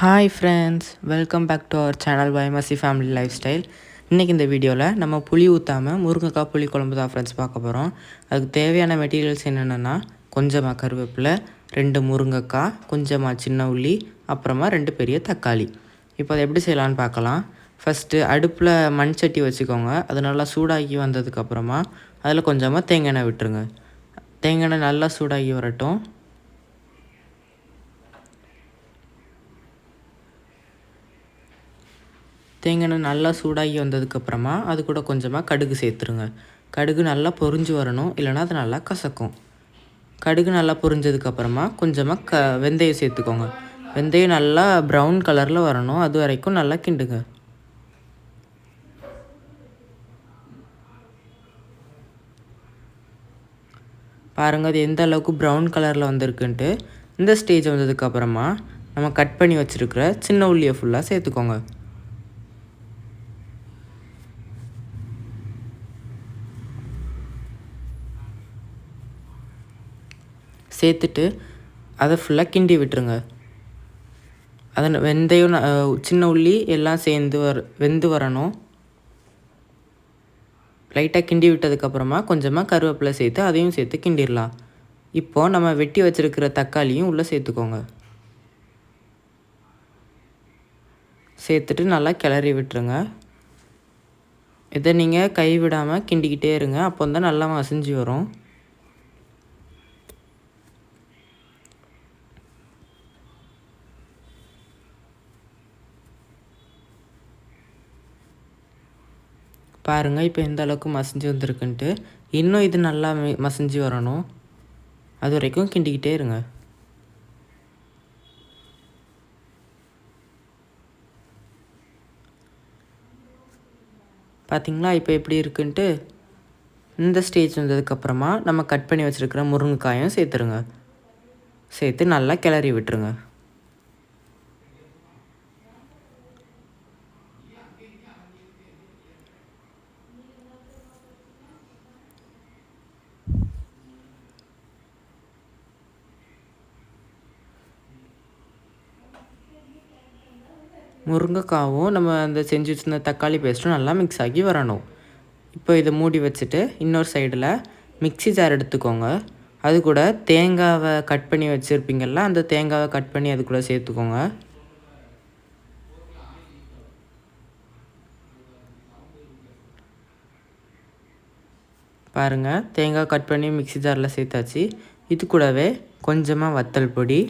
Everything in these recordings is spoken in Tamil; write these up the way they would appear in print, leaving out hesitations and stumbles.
Hi friends, welcome back to our channel by Masi family lifestyle. இன்றைக்கி இந்த வீடியோவில் நம்ம புளி ஊற்றாமல் முருங்கைக்காய் புளி குழம்பு தான் ஃப்ரெண்ட்ஸ் பார்க்க போகிறோம். அதுக்கு தேவையான மெட்டீரியல்ஸ் என்னென்னா, கொஞ்சமாக கருவேப்பிலை, 2 முருங்கைக்காய், கொஞ்சமாக சின்ன உள்ளி, அப்புறமா 2 பெரிய தக்காளி. இப்போ அதை எப்படி செய்யலான்னு பார்க்கலாம். ஃபஸ்ட்டு அடுப்பில் மண் சட்டி வச்சுக்கோங்க. அது நல்லா சூடாகி வந்ததுக்கப்புறமா அதில் கொஞ்சமாக தேங்காய் எண்ணெய் விட்டுருங்க. தேங்காய் எண்ணெய் நல்லா சூடாகி வரட்டும். தேங்காய் எண்ணெய் நல்லா சூடாகி வந்ததுக்கப்புறமா அது கூட கொஞ்சமாக கடுகு சேர்த்துருங்க. கடுகு நல்லா பொரிஞ்சு வரணும், இல்லைனா அது நல்லா கசக்கும். கடுகு நல்லா பொரிஞ்சதுக்கப்புறமா கொஞ்சமாக வெந்தயம் சேர்த்துக்கோங்க. வெந்தயம் நல்லா ப்ரௌன் கலரில் வரணும், அது வரைக்கும் நல்லா கிண்டுங்க. பாருங்கள், அது எந்த அளவுக்கு ப்ரௌன் கலரில் வந்திருக்குன்ட்டு. இந்த ஸ்டேஜ் வந்ததுக்கப்புறமா நம்ம கட் பண்ணி வச்சுருக்கிற சின்ன உள்ளியை ஃபுல்லாக சேர்த்துக்கோங்க. சேர்த்துட்டு அதை ஃபுல்லாக கிண்டி விட்டுருங்க. அதை வெந்தயம் சின்ன உள்ளி எல்லாம் சேர்ந்து வெந்து வரணும். லைட்டாக கிண்டி விட்டதுக்கப்புறமா கொஞ்சமாக கருவேப்பிலை சேர்த்து அதையும் சேர்த்து கிண்டிடலாம். இப்போது நம்ம வெட்டி வச்சுருக்கிற தக்காளியும் உள்ளே சேர்த்துக்கோங்க. சேர்த்துட்டு நல்லா கிளறி விட்டுருங்க. இதை நீங்கள் கைவிடாமல் கிண்டிக்கிட்டே இருங்க, அப்போ தான் நல்லா மசிஞ்சு வரும். பாருங்கள், இப்போ எந்த அளவுக்கு மசிஞ்சு வந்திருக்குன்ட்டு. இன்னும் இது நல்லா மசிஞ்சு வரணும், அது வரைக்கும் கிண்டிக்கிட்டே இருங்க. பார்த்திங்களா இப்போ எப்படி இருக்குன்ட்டு. இந்த ஸ்டேஜ் வந்ததுக்கப்புறமா நம்ம கட் பண்ணி வச்சுருக்கிற முருங்கைக்காயும் சேர்த்துருங்க. சேர்த்து நல்லா கிளறி விட்டுருங்க. முருங்கைக்காவும் நம்ம அந்த செஞ்சு வச்சுருந்த தக்காளி பேஸ்ட்டும் நல்லா மிக்ஸ் ஆகி வரணும். இப்போ இதை மூடி வச்சுட்டு இன்னொரு சைடில் மிக்ஸி ஜார் எடுத்துக்கோங்க. அது கூட தேங்காவை கட் பண்ணி வச்சுருப்பீங்கள்ல, அந்த தேங்காவை கட் பண்ணி அது கூட சேர்த்துக்கோங்க. பாருங்கள், தேங்காய் கட் பண்ணி மிக்ஸி ஜாரில் சேர்த்தாச்சு. இது கூடவே கொஞ்சமாக வத்தல் பொடி,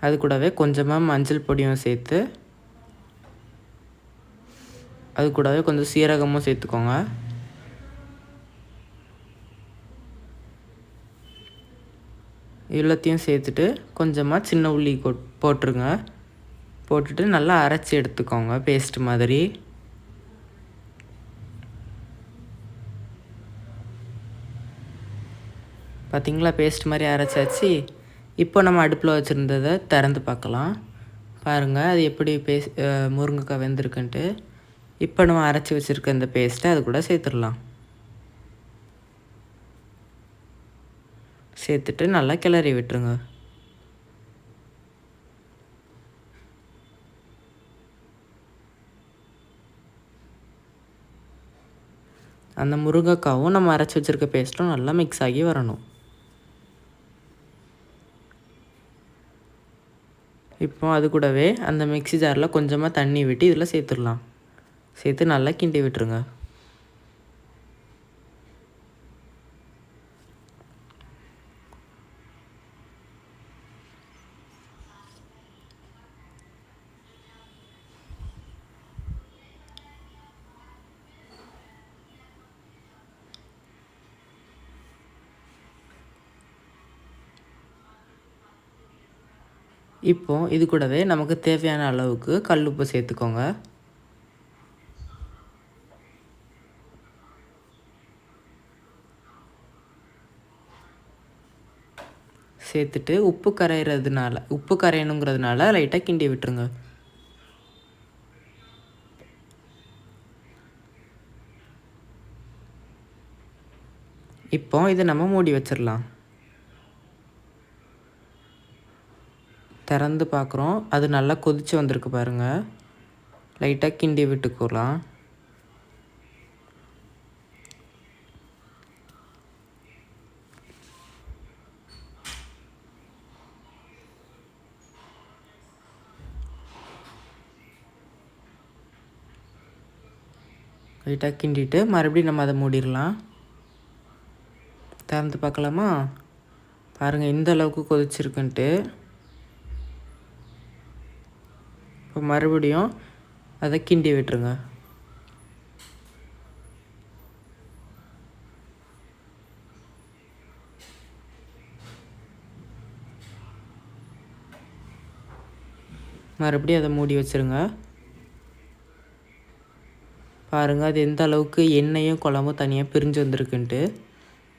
அது கூடவே கொஞ்சமாக மஞ்சள் பொடியும் சேர்த்து, அது கூடவே கொஞ்சம் சீரகமும் சேர்த்துக்கோங்க. எல்லாத்தையும் சேர்த்துட்டு கொஞ்சமாக சின்ன உள்ளி போட்டுருங்க. போட்டுட்டு நல்லா அரைச்சி எடுத்துக்கோங்க பேஸ்ட் மாதிரி. பார்த்திங்களா, பேஸ்ட் மாதிரி அரைச்சாச்சு. இப்போ நம்ம அடுப்பில் வச்சுருந்ததை திறந்து பார்க்கலாம். பாருங்கள், அது எப்படி முருங்கைக்காய் வெந்திருக்குன்ட்டு. இப்போ நம்ம அரைச்சி வச்சுருக்க இந்த பேஸ்ட்டை அது கூட சேர்த்துடலாம். சேர்த்துட்டு நல்லா கிளறி விட்டுருங்க. அந்த முருங்கைக்காவும் நம்ம அரைச்சி வச்சுருக்க பேஸ்ட்டும் நல்லா மிக்ஸ் ஆகி வரணும். இப்போ அது கூடவே அந்த மிக்ஸி ஜாரில் கொஞ்சமாக தண்ணி விட்டு இதில் சேர்த்துடலாம். சேர்த்து நல்லா கிண்டி விட்டுருங்க. இப்போ இது கூடவே நமக்கு தேவையான அளவுக்கு கல் உப்பு சேர்த்துக்கோங்க. சேர்த்துட்டு உப்பு கரையணுங்கிறதுனால லைட்டாக கிண்டி விட்டுருங்க. இப்போ இதை நம்ம மூடி வச்சிடலாம். திறந்து பார்க்குறோம், அது நல்லா கொதித்து வந்திருக்கு பாருங்கள். லைட்டாக கிண்டி விட்டுக்கலாம். லைட்டாக கிண்டிட்டு மறுபடியும் நம்ம அதை மூடிடலாம். திறந்து பார்க்கலாமா? பாருங்கள் இந்த அளவுக்கு கொதிச்சிருக்குன்ட்டு. இப்போ மறுபடியும் அதை கிண்டி விட்டுருங்க. மறுபடியும் அதை மூடி வச்சுருங்க. பாருங்கள் அது எந்த அளவுக்கு எண்ணெயும் குழம்பும் தனியாக பிரிஞ்சு வந்திருக்குன்ட்டு.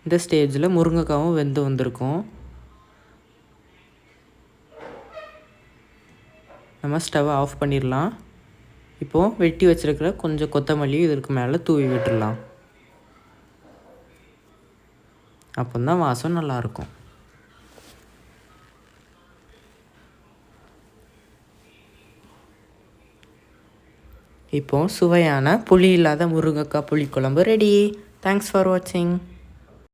இந்த ஸ்டேஜில் முருங்கைக்காவும் வெந்து வந்திருக்கும். நம்ம ஸ்டவ்வை ஆஃப் பண்ணிடலாம். இப்போது வெட்டி வச்சுருக்கிற கொஞ்சம் கொத்தமல்லியும் இதற்கு மேலே தூவி விட்டுடலாம். அப்போ தான் வாசம் நல்லாயிருக்கும். இப்போது சுவையான புளி இல்லாத முருங்கைக்காய் புளிக்குழம்பு ரெடி. தேங்க்ஸ் ஃபார் வாட்சிங்.